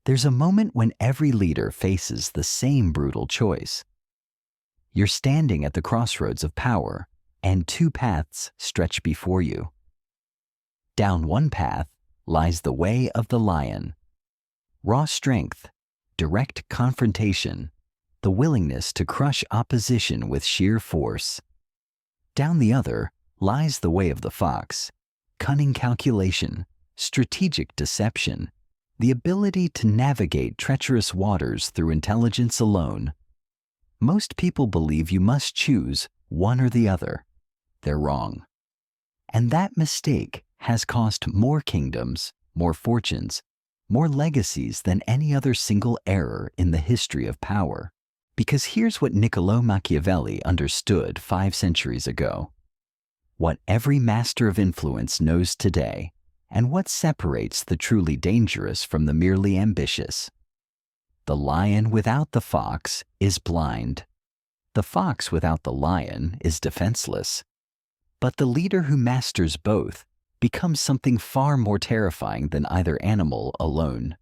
There's a moment when every leader faces the same brutal choice. You're standing at the crossroads of power, and two paths stretch before you. Down one path lies the way of the lion. Raw strength, direct confrontation, the willingness to crush opposition with sheer force. Down the other lies the way of the fox. Cunning calculation, strategic deception, the ability to navigate treacherous waters through intelligence alone. Most people believe you must choose one or the other. They're wrong. And that mistake has cost more kingdoms, more fortunes, more legacies than any other single error in the history of power. Because here's what Niccolò Machiavelli understood 5 centuries ago. What every master of influence knows today, and what separates the truly dangerous from the merely ambitious. The lion without the fox is blind. The fox without the lion is defenseless. But the leader who masters both becomes something far more terrifying than either animal alone.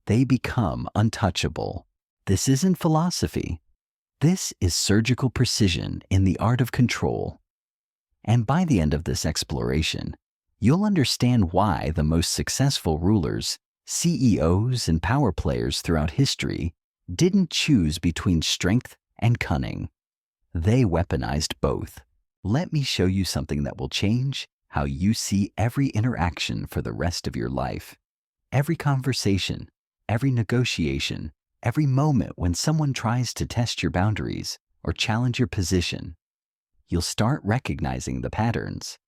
They become untouchable. This isn't philosophy. This is surgical precision in the art of control. And by the end of this exploration, you'll understand why the most successful rulers, CEOs, and power players throughout history didn't choose between strength and cunning. They weaponized both. Let me show you something that will change how you see every interaction for the rest of your life. Every conversation, every negotiation, every moment when someone tries to test your boundaries or challenge your position. You'll start recognizing the patterns.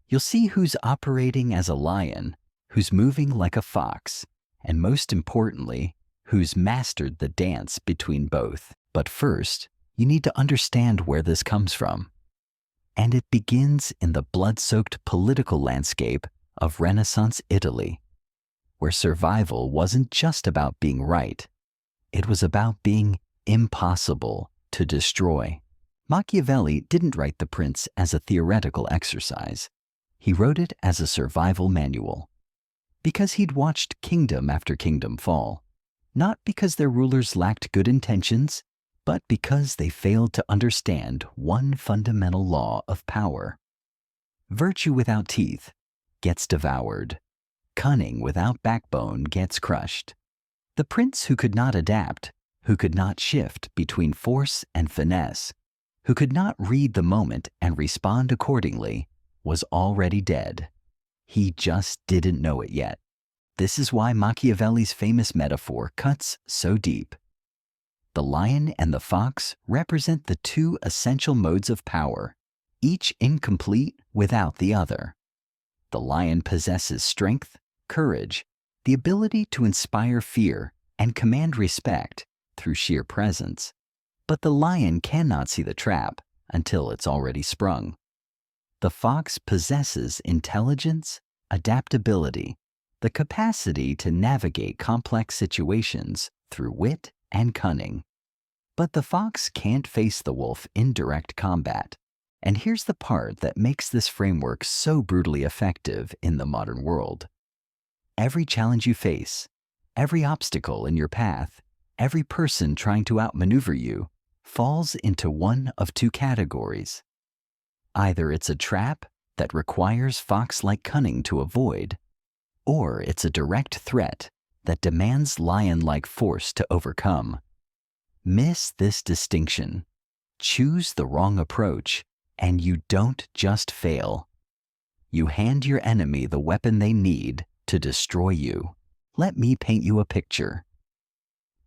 You'll see who's operating as a lion, who's moving like a fox, and most importantly, who's mastered the dance between both. But first, you need to understand where this comes from. And it begins in the blood-soaked political landscape of Renaissance Italy, where survival wasn't just about being right. It was about being impossible to destroy. Machiavelli didn't write The Prince as a theoretical exercise. He wrote it as a survival manual. Because he'd watched kingdom after kingdom fall. Not because their rulers lacked good intentions, but because they failed to understand one fundamental law of power. Virtue without teeth gets devoured. Cunning without backbone gets crushed. The prince who could not adapt, who could not shift between force and finesse, who could not read the moment and respond accordingly, was already dead. He just didn't know it yet. This is why Machiavelli's famous metaphor cuts so deep. The lion and the fox represent the two essential modes of power, each incomplete without the other. The lion possesses strength, courage, the ability to inspire fear and command respect through sheer presence. But the lion cannot see the trap until it's already sprung. The fox possesses intelligence, adaptability, the capacity to navigate complex situations through wit and cunning. But the fox can't face the wolf in direct combat. And here's the part that makes this framework so brutally effective in the modern world. Every challenge you face, every obstacle in your path, every person trying to outmaneuver you, falls into one of two categories. Either it's a trap that requires fox-like cunning to avoid, or it's a direct threat that demands lion-like force to overcome. Miss this distinction. Choose the wrong approach, and you don't just fail. You hand your enemy the weapon they need to destroy you. Let me paint you a picture.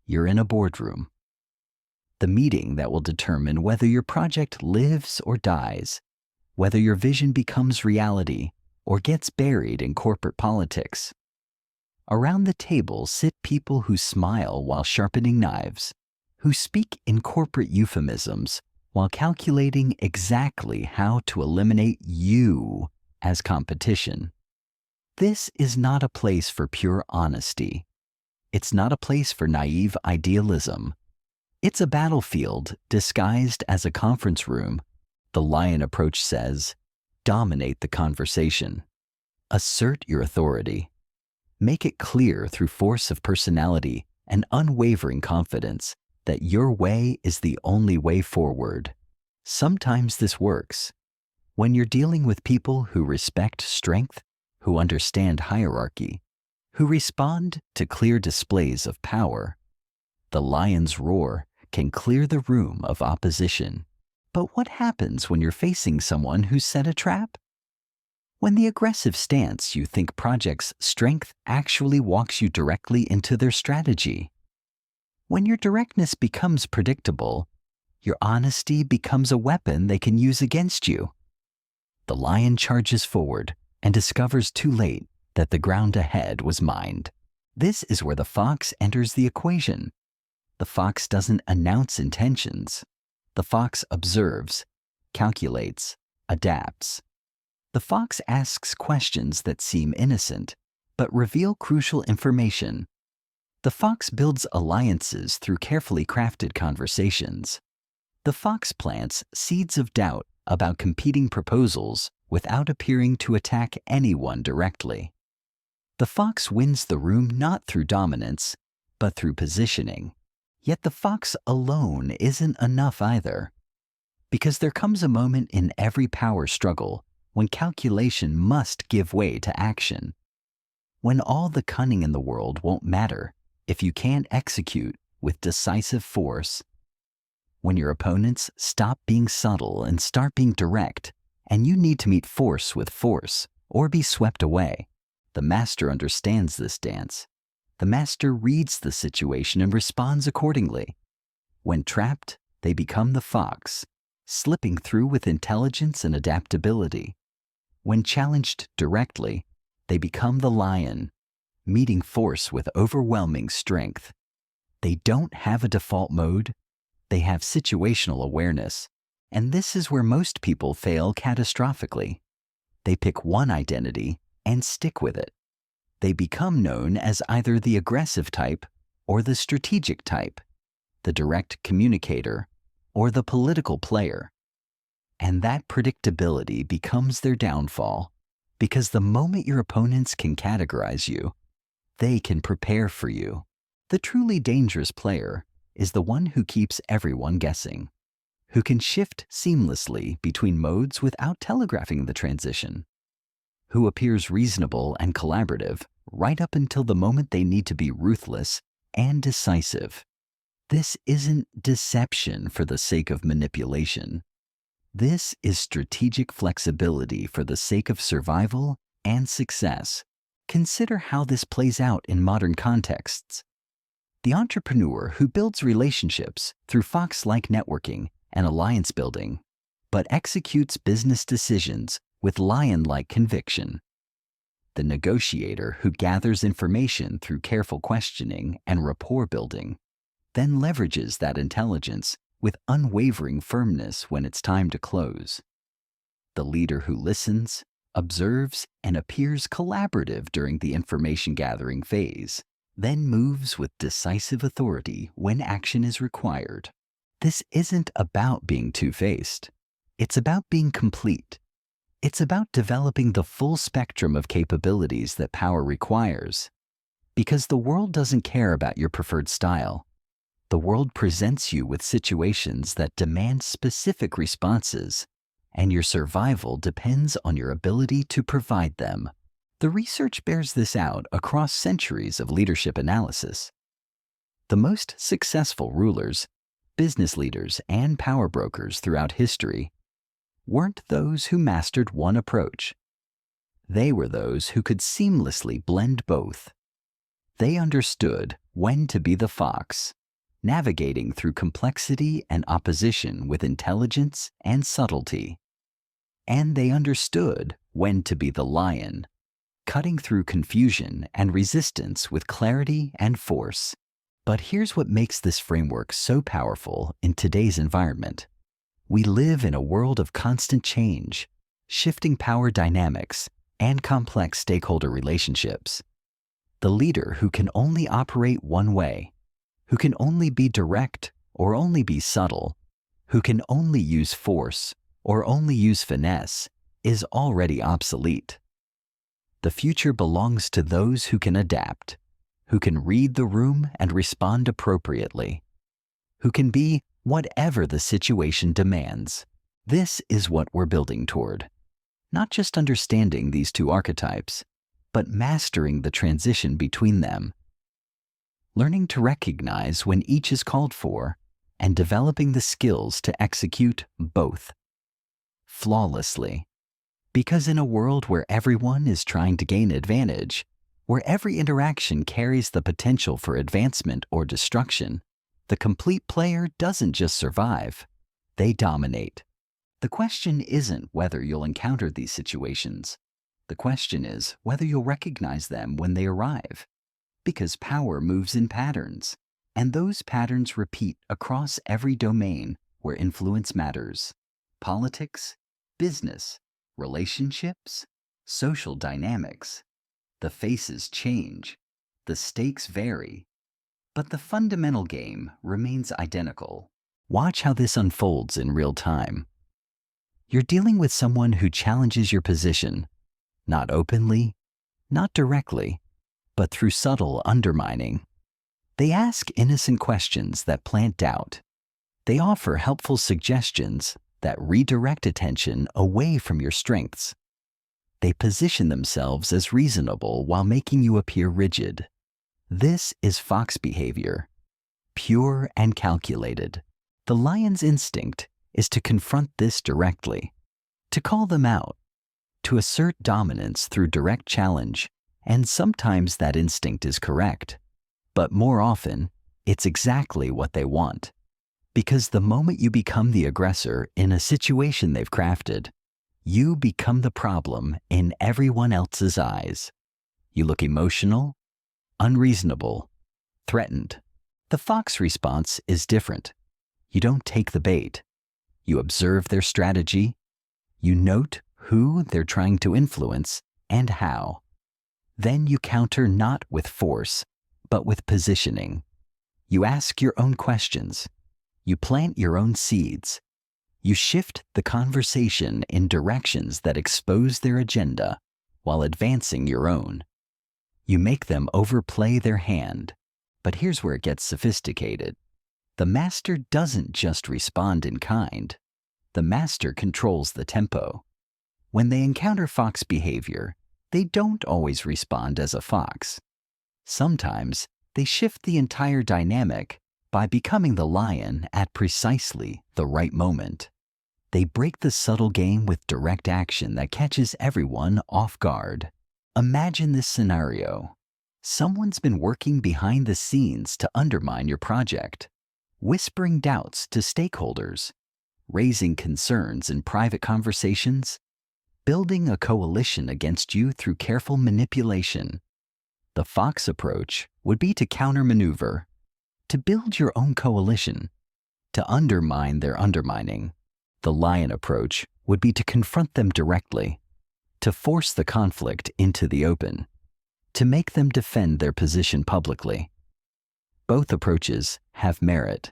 You're in a boardroom. The meeting that will determine whether your project lives or dies, whether your vision becomes reality or gets buried in corporate politics. Around the table sit people who smile while sharpening knives, who speak in corporate euphemisms while calculating exactly how to eliminate you as competition. This is not a place for pure honesty. It's not a place for naive idealism. It's a battlefield disguised as a conference room. The lion approach says, dominate the conversation. Assert your authority. Make it clear through force of personality and unwavering confidence that your way is the only way forward. Sometimes this works. When you're dealing with people who respect strength, who understand hierarchy, who respond to clear displays of power, the lion's roar can clear the room of opposition. But what happens when you're facing someone who set a trap? When the aggressive stance you think projects strength actually walks you directly into their strategy. When your directness becomes predictable, your honesty becomes a weapon they can use against you. The lion charges forward and discovers too late that the ground ahead was mined. This is where the fox enters the equation. The fox doesn't announce intentions. The fox observes, calculates, adapts. The fox asks questions that seem innocent, but reveal crucial information. The fox builds alliances through carefully crafted conversations. The fox plants seeds of doubt about competing proposals without appearing to attack anyone directly. The fox wins the room not through dominance, but through positioning. Yet the fox alone isn't enough either, because there comes a moment in every power struggle when calculation must give way to action. When all the cunning in the world won't matter if you can't execute with decisive force. When your opponents stop being subtle and start being direct, and you need to meet force with force or be swept away. The master understands this dance. The master reads the situation and responds accordingly. When trapped, they become the fox, slipping through with intelligence and adaptability. When challenged directly, they become the lion, meeting force with overwhelming strength. They don't have a default mode, they have situational awareness, and this is where most people fail catastrophically. They pick one identity and stick with it. They become known as either the aggressive type or the strategic type, the direct communicator or the political player. And that predictability becomes their downfall, because the moment your opponents can categorize you, they can prepare for you. The truly dangerous player is the one who keeps everyone guessing, who can shift seamlessly between modes without telegraphing the transition, who appears reasonable and collaborative right up until the moment they need to be ruthless and decisive. This isn't deception for the sake of manipulation. This is strategic flexibility for the sake of survival and success. Consider how this plays out in modern contexts. The entrepreneur who builds relationships through fox-like networking and alliance building, but executes business decisions with lion-like conviction. The negotiator who gathers information through careful questioning and rapport building, then leverages that intelligence with unwavering firmness when it's time to close. The leader who listens, observes, and appears collaborative during the information gathering phase, then moves with decisive authority when action is required. This isn't about being two-faced. It's about being complete. It's about developing the full spectrum of capabilities that power requires. Because the world doesn't care about your preferred style. The world presents you with situations that demand specific responses, and your survival depends on your ability to provide them. The research bears this out across centuries of leadership analysis. The most successful rulers, business leaders, and power brokers throughout history weren't those who mastered one approach. They were those who could seamlessly blend both. They understood when to be the fox, navigating through complexity and opposition with intelligence and subtlety. And they understood when to be the lion, cutting through confusion and resistance with clarity and force. But here's what makes this framework so powerful in today's environment. We live in a world of constant change, shifting power dynamics, and complex stakeholder relationships. The leader who can only operate one way, who can only be direct or only be subtle, who can only use force or only use finesse, is already obsolete. The future belongs to those who can adapt, who can read the room and respond appropriately, who can be whatever the situation demands. This is what we're building toward. Not just understanding these two archetypes, but mastering the transition between them. Learning to recognize when each is called for and developing the skills to execute both flawlessly. Because in a world where everyone is trying to gain advantage, where every interaction carries the potential for advancement or destruction, the complete player doesn't just survive, they dominate. The question isn't whether you'll encounter these situations. The question is whether you'll recognize them when they arrive. Because power moves in patterns, and those patterns repeat across every domain where influence matters. Politics, business, relationships, social dynamics. The faces change, the stakes vary, but the fundamental game remains identical. Watch how this unfolds in real time. You're dealing with someone who challenges your position, not openly, not directly, but through subtle undermining. They ask innocent questions that plant doubt. They offer helpful suggestions that redirect attention away from your strengths. They position themselves as reasonable while making you appear rigid. This is fox behavior, pure and calculated. The lion's instinct is to confront this directly, to call them out, to assert dominance through direct challenge, and sometimes that instinct is correct. But more often, it's exactly what they want. Because the moment you become the aggressor in a situation they've crafted, you become the problem in everyone else's eyes. You look emotional, unreasonable, threatened. The fox response is different. You don't take the bait. You observe their strategy. You note who they're trying to influence and how. Then you counter not with force, but with positioning. You ask your own questions. You plant your own seeds. You shift the conversation in directions that expose their agenda while advancing your own. You make them overplay their hand. But here's where it gets sophisticated. The master doesn't just respond in kind. The master controls the tempo. When they encounter fox behavior, they don't always respond as a fox. Sometimes they shift the entire dynamic by becoming the lion at precisely the right moment. They break the subtle game with direct action that catches everyone off guard. Imagine this scenario. Someone's been working behind the scenes to undermine your project, whispering doubts to stakeholders, raising concerns in private conversations, building a coalition against you through careful manipulation. The fox approach would be to countermaneuver, to build your own coalition, to undermine their undermining. The lion approach would be to confront them directly, to force the conflict into the open, to make them defend their position publicly. Both approaches have merit,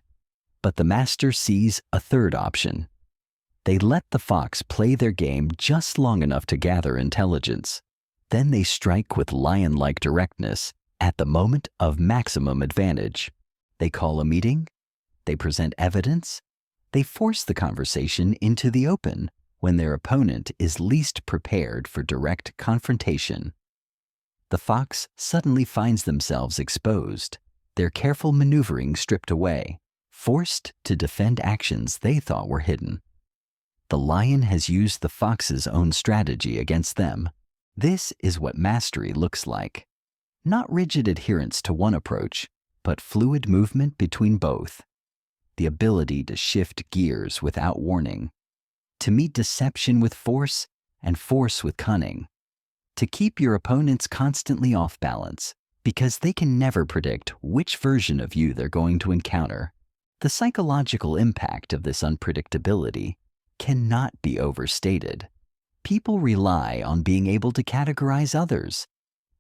but the master sees a third option. They let the fox play their game just long enough to gather intelligence. Then they strike with lion-like directness at the moment of maximum advantage. They call a meeting, they present evidence, they force the conversation into the open when their opponent is least prepared for direct confrontation. The fox suddenly finds themselves exposed, their careful maneuvering stripped away, forced to defend actions they thought were hidden. The lion has used the fox's own strategy against them. This is what mastery looks like. Not rigid adherence to one approach, but fluid movement between both. The ability to shift gears without warning. To meet deception with force and force with cunning. To keep your opponents constantly off balance, because they can never predict which version of you they're going to encounter. The psychological impact of this unpredictability cannot be overstated. People rely on being able to categorize others.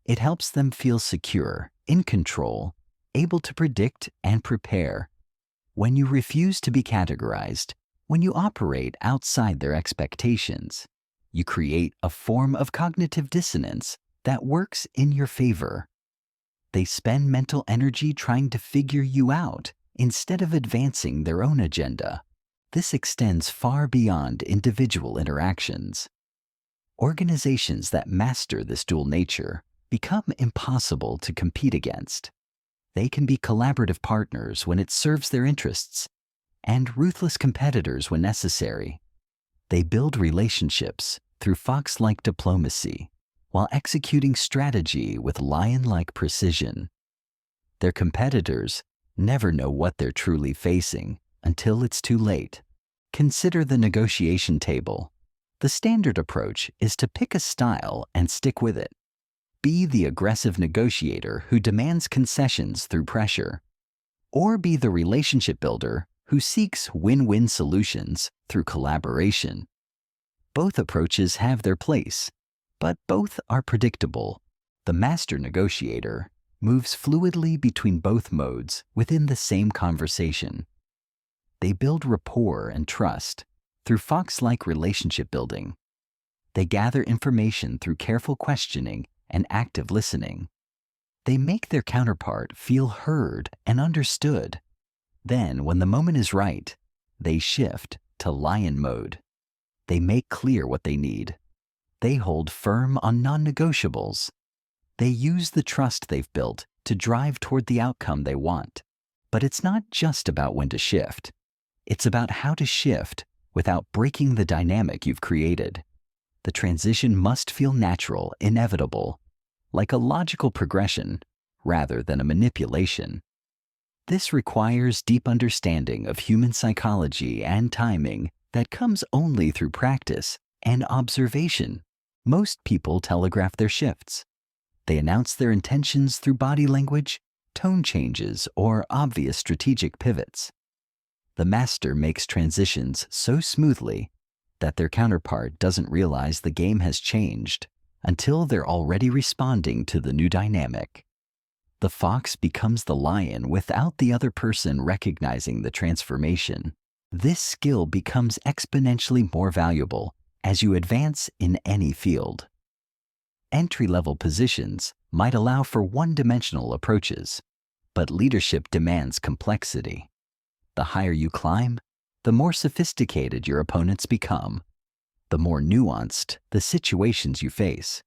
It helps them feel secure, in control, able to predict and prepare. When you refuse to be categorized, when you operate outside their expectations, you create a form of cognitive dissonance that works in your favor. They spend mental energy trying to figure you out instead of advancing their own agenda. This extends far beyond individual interactions. Organizations that master this dual nature become impossible to compete against. They can be collaborative partners when it serves their interests, and ruthless competitors when necessary. They build relationships through fox-like diplomacy, while executing strategy with lion-like precision. Their competitors never know what they're truly facing until it's too late. Consider the negotiation table. The standard approach is to pick a style and stick with it. Be the aggressive negotiator who demands concessions through pressure, or be the relationship builder who seeks win-win solutions through collaboration. Both approaches have their place, but both are predictable. The master negotiator moves fluidly between both modes within the same conversation. They build rapport and trust through fox-like relationship building. They gather information through careful questioning and active listening. They make their counterpart feel heard and understood. Then, when the moment is right, they shift to lion mode. They make clear what they need. They hold firm on non-negotiables. They use the trust they've built to drive toward the outcome they want. But it's not just about when to shift. It's about how to shift without breaking the dynamic you've created. The transition must feel natural, inevitable, like a logical progression rather than a manipulation. This requires deep understanding of human psychology and timing that comes only through practice and observation. Most people telegraph their shifts. They announce their intentions through body language, tone changes, or obvious strategic pivots. The master makes transitions so smoothly that their counterpart doesn't realize the game has changed until they're already responding to the new dynamic. The fox becomes the lion without the other person recognizing the transformation. This skill becomes exponentially more valuable as you advance in any field. Entry-level positions might allow for one-dimensional approaches, but leadership demands complexity. The higher you climb, the more sophisticated your opponents become. The more nuanced the situations you face,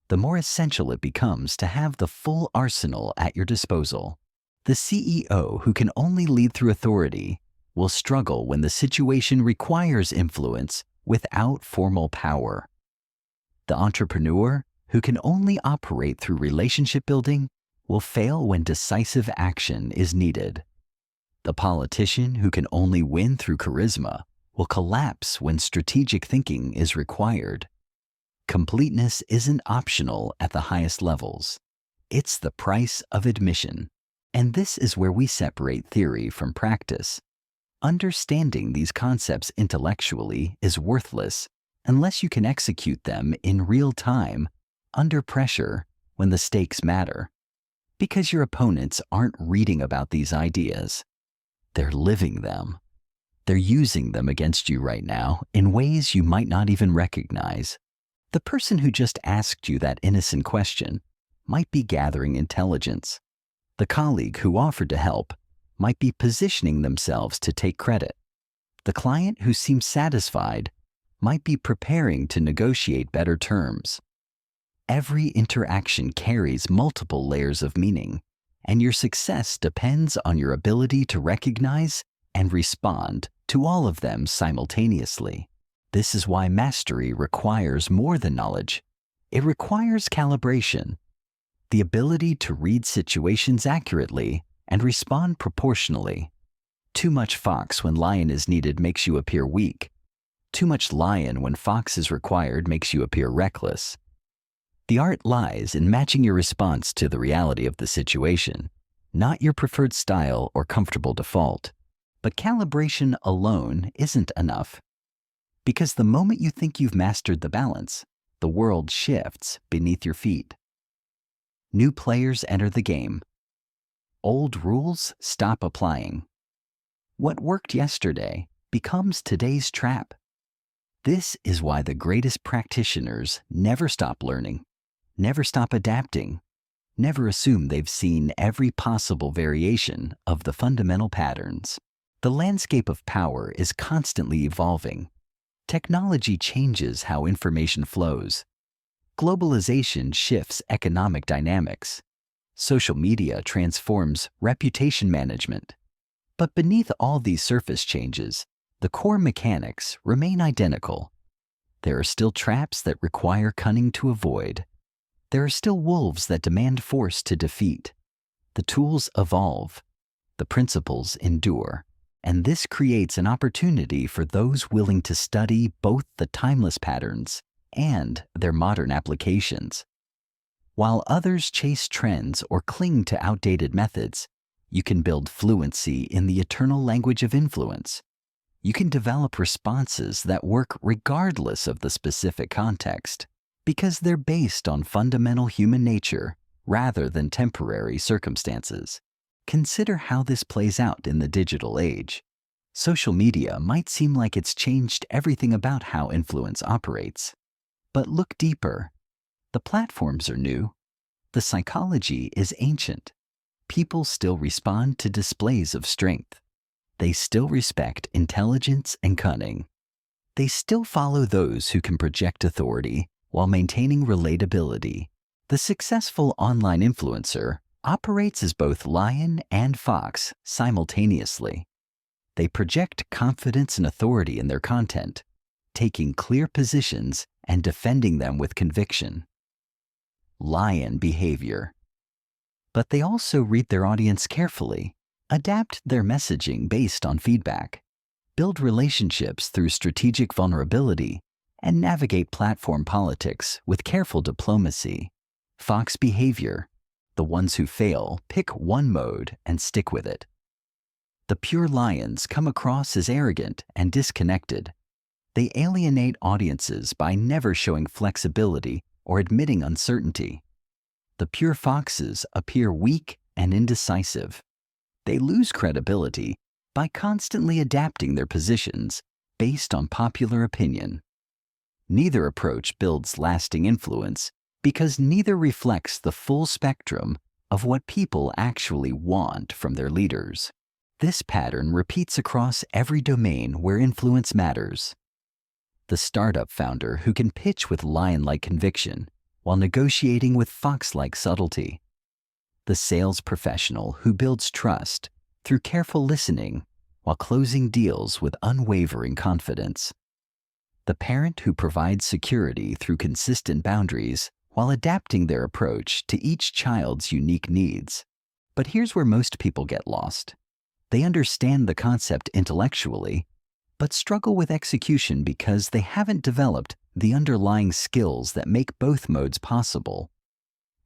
the more essential it becomes to have the full arsenal at your disposal. The CEO who can only lead through authority will struggle when the situation requires influence without formal power. The entrepreneur who can only operate through relationship building will fail when decisive action is needed. The politician who can only win through charisma will collapse when strategic thinking is required. Completeness isn't optional at the highest levels. It's the price of admission. And this is where we separate theory from practice. Understanding these concepts intellectually is worthless unless you can execute them in real time, under pressure, when the stakes matter. Because your opponents aren't reading about these ideas. They're living them. They're using them against you right now in ways you might not even recognize. The person who just asked you that innocent question might be gathering intelligence. The colleague who offered to help might be positioning themselves to take credit. The client who seems satisfied might be preparing to negotiate better terms. Every interaction carries multiple layers of meaning, and your success depends on your ability to recognize and respond to all of them simultaneously. This is why mastery requires more than knowledge. It requires calibration, the ability to read situations accurately and respond proportionally. Too much fox when lion is needed makes you appear weak. Too much lion when fox is required makes you appear reckless. The art lies in matching your response to the reality of the situation, not your preferred style or comfortable default. But calibration alone isn't enough. Because the moment you think you've mastered the balance, the world shifts beneath your feet. New players enter the game. Old rules stop applying. What worked yesterday becomes today's trap. This is why the greatest practitioners never stop learning, Never stop adapting. Never assume they've seen every possible variation of the fundamental patterns. The landscape of power is constantly evolving. Technology changes how information flows. Globalization shifts economic dynamics. Social media transforms reputation management. But beneath all these surface changes, the core mechanics remain identical. There are still traps that require cunning to avoid. There are still wolves that demand force to defeat. The tools evolve. The principles endure. And this creates an opportunity for those willing to study both the timeless patterns and their modern applications. While others chase trends or cling to outdated methods, you can build fluency in the eternal language of influence. You can develop responses that work regardless of the specific context, because they're based on fundamental human nature rather than temporary circumstances. Consider how this plays out in the digital age. Social media might seem like it's changed everything about how influence operates. But look deeper. The platforms are new. The psychology is ancient. People still respond to displays of strength. They still respect intelligence and cunning. They still follow those who can project authority while maintaining relatability. The successful online influencer operates as both lion and fox simultaneously. They project confidence and authority in their content, taking clear positions and defending them with conviction. Lion behavior. But they also read their audience carefully, adapt their messaging based on feedback, build relationships through strategic vulnerability, and navigate platform politics with careful diplomacy. Fox behavior. The ones who fail pick one mode and stick with it. The pure lions come across as arrogant and disconnected. They alienate audiences by never showing flexibility or admitting uncertainty. The pure foxes appear weak and indecisive. They lose credibility by constantly adapting their positions based on popular opinion. Neither approach builds lasting influence because neither reflects the full spectrum of what people actually want from their leaders. This pattern repeats across every domain where influence matters. The startup founder who can pitch with lion-like conviction while negotiating with fox-like subtlety. The sales professional who builds trust through careful listening while closing deals with unwavering confidence. The parent who provides security through consistent boundaries while adapting their approach to each child's unique needs. But here's where most people get lost. They understand the concept intellectually, but struggle with execution because they haven't developed the underlying skills that make both modes possible.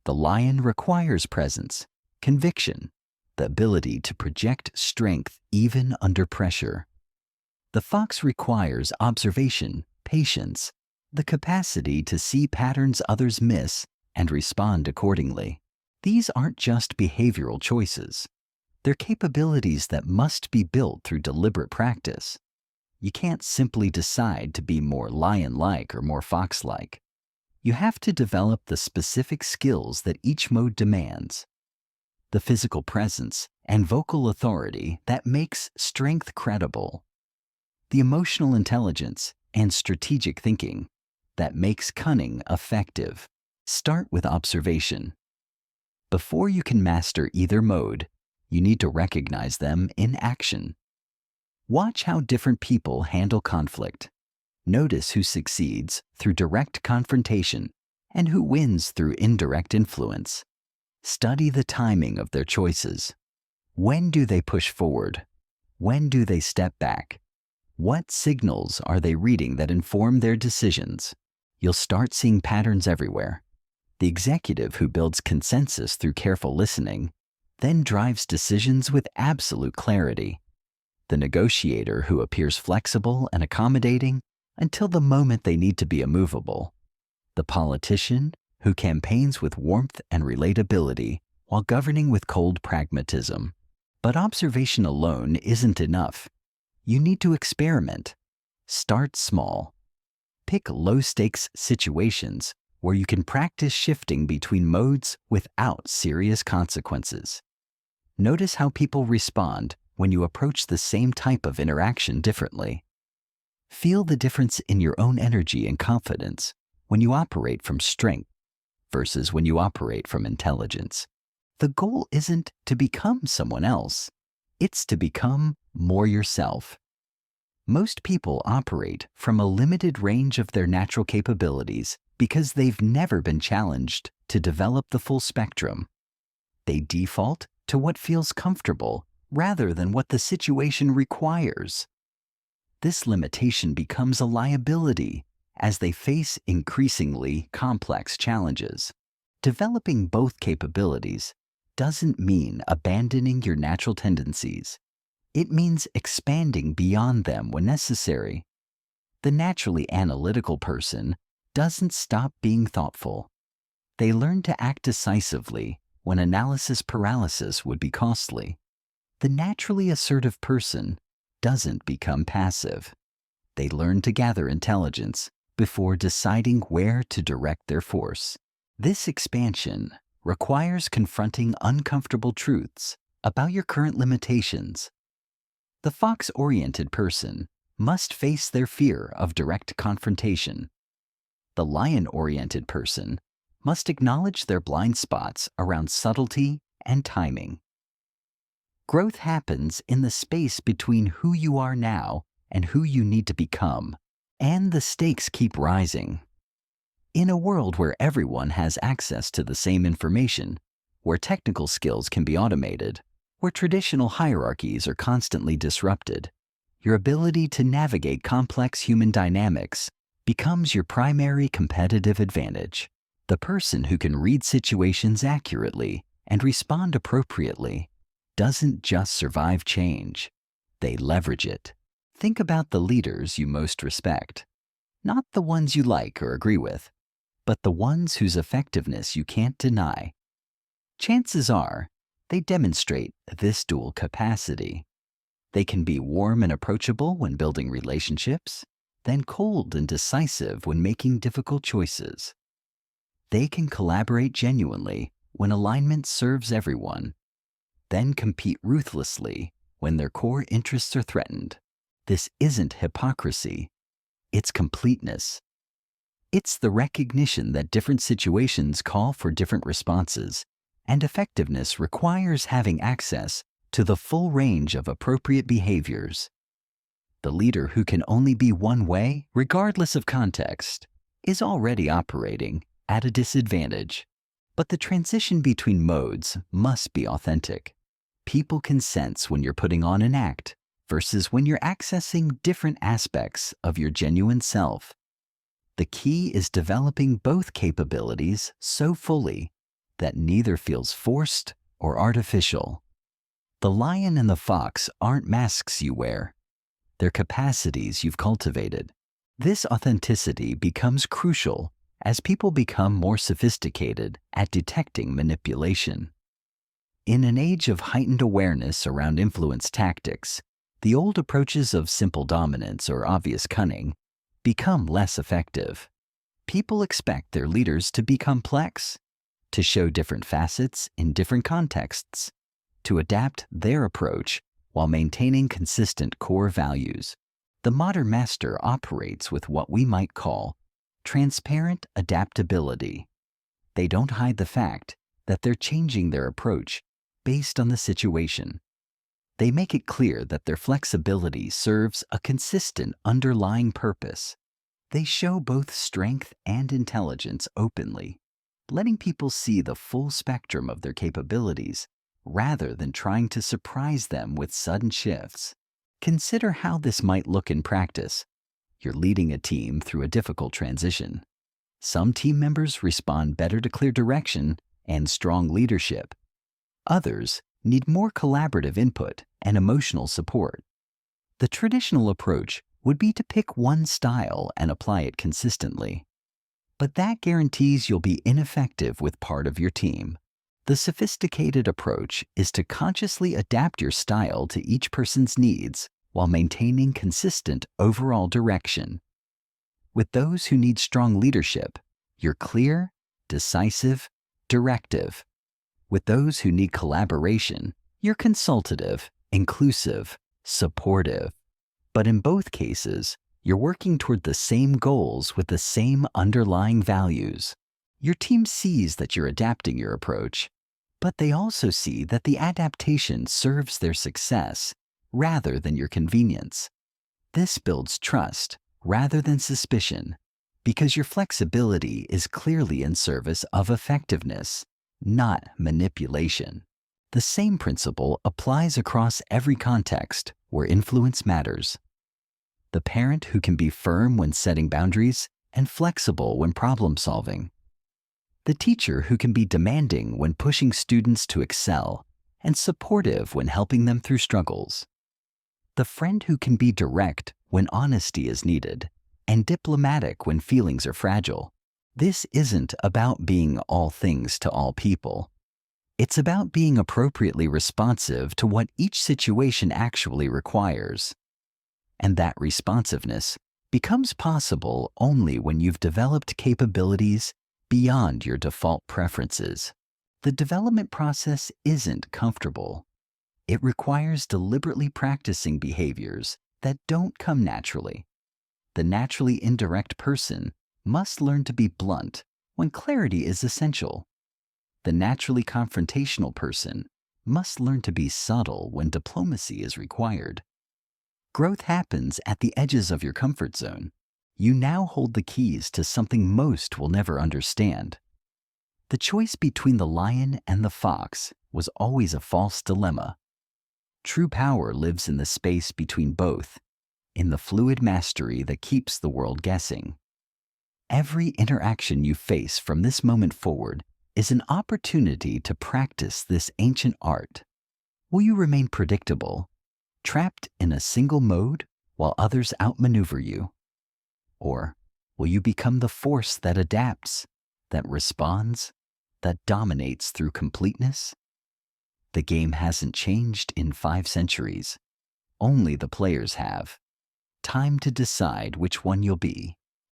The lion requires presence, conviction, the ability to project strength even under pressure. The fox requires observation, patience, the capacity to see patterns others miss and respond accordingly. These aren't just behavioral choices. They're capabilities that must be built through deliberate practice. You can't simply decide to be more lion-like or more fox-like. You have to develop the specific skills that each mode demands. The physical presence and vocal authority that makes strength credible. The emotional intelligence and strategic thinking that makes cunning effective. Start with observation. Before you can master either mode, you need to recognize them in action. Watch how different people handle conflict. Notice who succeeds through direct confrontation and who wins through indirect influence. Study the timing of their choices. When do they push forward? When do they step back? What signals are they reading that inform their decisions? You'll start seeing patterns everywhere. The executive who builds consensus through careful listening then drives decisions with absolute clarity. The negotiator who appears flexible and accommodating until the moment they need to be immovable. The politician who campaigns with warmth and relatability while governing with cold pragmatism. But observation alone isn't enough. You need to experiment. Start small. Pick low-stakes situations where you can practice shifting between modes without serious consequences. Notice how people respond when you approach the same type of interaction differently. Feel the difference in your own energy and confidence when you operate from strength versus when you operate from intelligence. The goal isn't to become someone else, it's to become more yourself. Most people operate from a limited range of their natural capabilities because they've never been challenged to develop the full spectrum. They default to what feels comfortable rather than what the situation requires. This limitation becomes a liability as they face increasingly complex challenges. Developing both capabilities doesn't mean abandoning your natural tendencies. It means expanding beyond them when necessary. The naturally analytical person doesn't stop being thoughtful. They learn to act decisively when analysis paralysis would be costly. The naturally assertive person doesn't become passive. They learn to gather intelligence before deciding where to direct their force. This expansion requires confronting uncomfortable truths about your current limitations. The fox-oriented person must face their fear of direct confrontation. The lion-oriented person must acknowledge their blind spots around subtlety and timing. Growth happens in the space between who you are now and who you need to become, and the stakes keep rising. In a world where everyone has access to the same information, where technical skills can be automated, where traditional hierarchies are constantly disrupted, your ability to navigate complex human dynamics becomes your primary competitive advantage. The person who can read situations accurately and respond appropriately doesn't just survive change, they leverage it. Think about the leaders you most respect. Not the ones you like or agree with, but the ones whose effectiveness you can't deny. Chances are, they demonstrate this dual capacity. They can be warm and approachable when building relationships, then cold and decisive when making difficult choices. They can collaborate genuinely when alignment serves everyone, then compete ruthlessly when their core interests are threatened. This isn't hypocrisy, it's completeness. It's the recognition that different situations call for different responses, and effectiveness requires having access to the full range of appropriate behaviors. The leader who can only be one way, regardless of context, is already operating at a disadvantage. But the transition between modes must be authentic. People can sense when you're putting on an act versus when you're accessing different aspects of your genuine self. The key is developing both capabilities so fully that neither feels forced or artificial. The lion and the fox aren't masks you wear. They're capacities you've cultivated. This authenticity becomes crucial as people become more sophisticated at detecting manipulation. In an age of heightened awareness around influence tactics, the old approaches of simple dominance or obvious cunning become less effective. People expect their leaders to be complex, to show different facets in different contexts, to adapt their approach while maintaining consistent core values. The modern master operates with what we might call transparent adaptability. They don't hide the fact that they're changing their approach based on the situation. They make it clear that their flexibility serves a consistent underlying purpose. They show both strength and intelligence openly, letting people see the full spectrum of their capabilities rather than trying to surprise them with sudden shifts. Consider how this might look in practice. You're leading a team through a difficult transition. Some team members respond better to clear direction and strong leadership. Others need more collaborative input and emotional support. The traditional approach would be to pick one style and apply it consistently. But that guarantees you'll be ineffective with part of your team. The sophisticated approach is to consciously adapt your style to each person's needs while maintaining consistent overall direction. With those who need strong leadership, You're clear, decisive, directive. With those who need collaboration, you're consultative, inclusive, supportive. But in both cases, you're working toward the same goals with the same underlying values. Your team sees that you're adapting your approach, but they also see that the adaptation serves their success rather than your convenience. This builds trust rather than suspicion, because your flexibility is clearly in service of effectiveness, not manipulation. The same principle applies across every context where influence matters. The parent who can be firm when setting boundaries and flexible when problem solving. The teacher who can be demanding when pushing students to excel and supportive when helping them through struggles. The friend who can be direct when honesty is needed and diplomatic when feelings are fragile. This isn't about being all things to all people. It's about being appropriately responsive to what each situation actually requires. And that responsiveness becomes possible only when you've developed capabilities beyond your default preferences. The development process isn't comfortable. It requires deliberately practicing behaviors that don't come naturally. The naturally indirect person must learn to be blunt when clarity is essential. The naturally confrontational person must learn to be subtle when diplomacy is required. Growth happens at the edges of your comfort zone. You now hold the keys to something most will never understand. The choice between the lion and the fox was always a false dilemma. True power lives in the space between both, in the fluid mastery that keeps the world guessing. Every interaction you face from this moment forward is an opportunity to practice this ancient art. Will you remain predictable, trapped in a single mode while others outmaneuver you? Or will you become the force that adapts, that responds, that dominates through completeness? The game hasn't changed in 5 centuries. Only the players have. Time to decide which one you'll be.